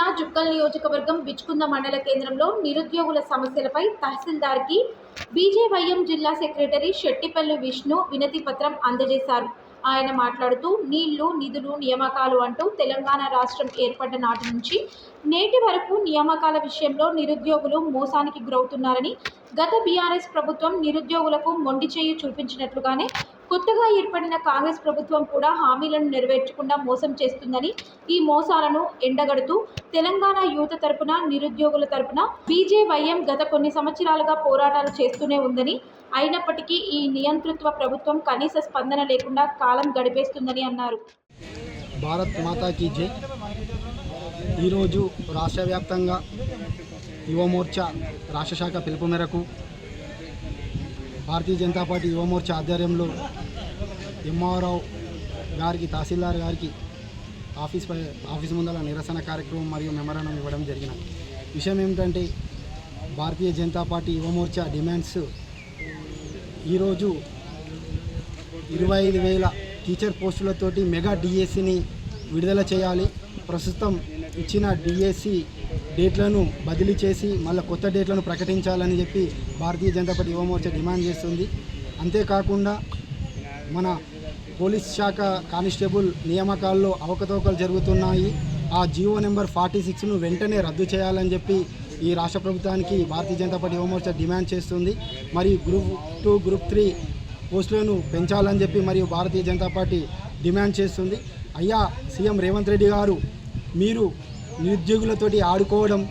జిల్లా జుక్కల్ నియోజకవర్గం బిచ్కుంద మండల కేంద్రంలో నిరుద్యోగుల సమస్యలపై తహసీల్దార్కి బీజేవైఎం జిల్లా సెక్రటరీ శెట్టిపల్లి విష్ణు వినతి పత్రం అందజేశారు. ఆయన మాట్లాడుతూ నీళ్లు, నిధులు, నియామకాలు అంటూ తెలంగాణ రాష్ట్రం ఏర్పడ్డ నాటి నుంచి నేటి వరకు నియామకాల విషయంలో నిరుద్యోగులు మోసానికి గురవుతున్నారని, గత బీఆర్ఎస్ ప్రభుత్వం నిరుద్యోగులకు మొండి చేయి చూపించినట్లుగానే కొత్తగా ఏర్పడిన కాంగ్రెస్ ప్రభుత్వం కూడా హామీలను నెరవేర్చకుండా మోసం చేస్తుందని, ఈ మోసాలను ఎండగడుతూ తెలంగాణ యువత తరపున, నిరుద్యోగుల తరపున బీజేవైఎం గత కొన్ని సంవత్సరాలుగా పోరాటాలు చేస్తూనే ఉందని, అయినప్పటికీ ఈ నియంతృత్వ ప్రభుత్వం కనీస స్పందన లేకుండా కాలం గడిపేస్తుందని అన్నారు. భారత్ మాతా కీ జై. ఈరోజు రాష్ట్ర వ్యాప్తంగా యువమోర్చా రాష్ట్ర శాఖ పిలుపు మేరకు భారతీయ జనతా పార్టీ యువమోర్చా ఆధ్వర్యంలో ఎంఆర్ఓ గారికి, తహసీల్దార్ గారికి ఆఫీస్ ముందర నిరసన కార్యక్రమం మరియు మెమరాండం ఇవ్వడం జరిగిన విషయం ఏమిటంటే, భారతీయ జనతా పార్టీ యువమోర్చా డిమాండ్స్ ఈరోజు 25,000 టీచర్ పోస్టులతోటి మెగా డిఎస్సిని విడుదల చేయాలి. ప్రస్తుతం ఇచ్చిన డిఎస్సి డేట్లను బదిలీ చేసి మళ్ళీ కొత్త డేట్లను ప్రకటించాలని చెప్పి భారతీయ జనతా పార్టీ యువమోర్చా డిమాండ్ చేస్తుంది. అంతేకాకుండా మన పోలీస్ శాఖ కానిస్టేబుల్ నియామకాల్లో అవకతవకలు జరుగుతున్నాయి. ఆ జీవో నెంబర్ 46ను వెంటనే రద్దు చేయాలని చెప్పి ఈ రాష్ట్ర ప్రభుత్వానికి భారతీయ జనతా పార్టీ యువమోర్చా డిమాండ్ చేస్తుంది. మరియు గ్రూప్ 2, గ్రూప్ 3 పోస్టులను పెంచాలని చెప్పి మరియు భారతీయ జనతా పార్టీ డిమాండ్ చేస్తుంది. అయ్యా సీఎం రేవంత్ రెడ్డి గారు, మీరు నిరుద్యోగులతోటి ఆడుకోవడం,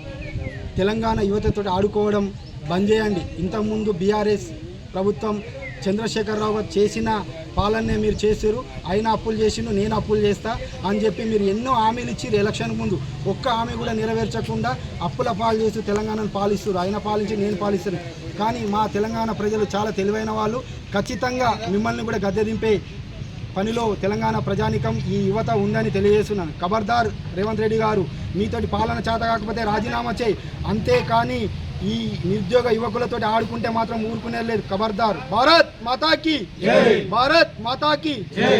తెలంగాణ యువతతోటి ఆడుకోవడం బంద్ చేయండి. ఇంతకుముందు బీఆర్ఎస్ ప్రభుత్వం చంద్రశేఖరరావు గారు చేసిన పాలనే మీరు చేసారు. ఆయన అప్పులు చేసిండు, నేను అప్పులు చేస్తా అని చెప్పి మీరు ఎన్నో హామీలు ఇచ్చి ఎలక్షన్ ముందు ఒక్క హామీ కూడా నెరవేర్చకుండా అప్పుల పాలు చేస్తూ తెలంగాణను పాలిస్తారు. ఆయన పాలించి నేను పాలిస్తాను. కానీ మా తెలంగాణ ప్రజలు చాలా తెలివైన వాళ్ళు. ఖచ్చితంగా మిమ్మల్ని కూడా గద్దె దింపే పనిలో తెలంగాణ ప్రజానికం, ఈ యువత ఉందని తెలియజేస్తున్నాను. ఖబర్దార్ రేవంత్ రెడ్డి గారు, మీతోటి పాలన చేత కాకపోతే రాజీనామా చేయి. అంతేకాని ఈ నిరుద్యోగ యువకులతో ఆడుకుంటే మాత్రం ఊరుకునే లేదు. ఖబర్దార్. భారత్ మాతాకి, భారత్ మాతాకి.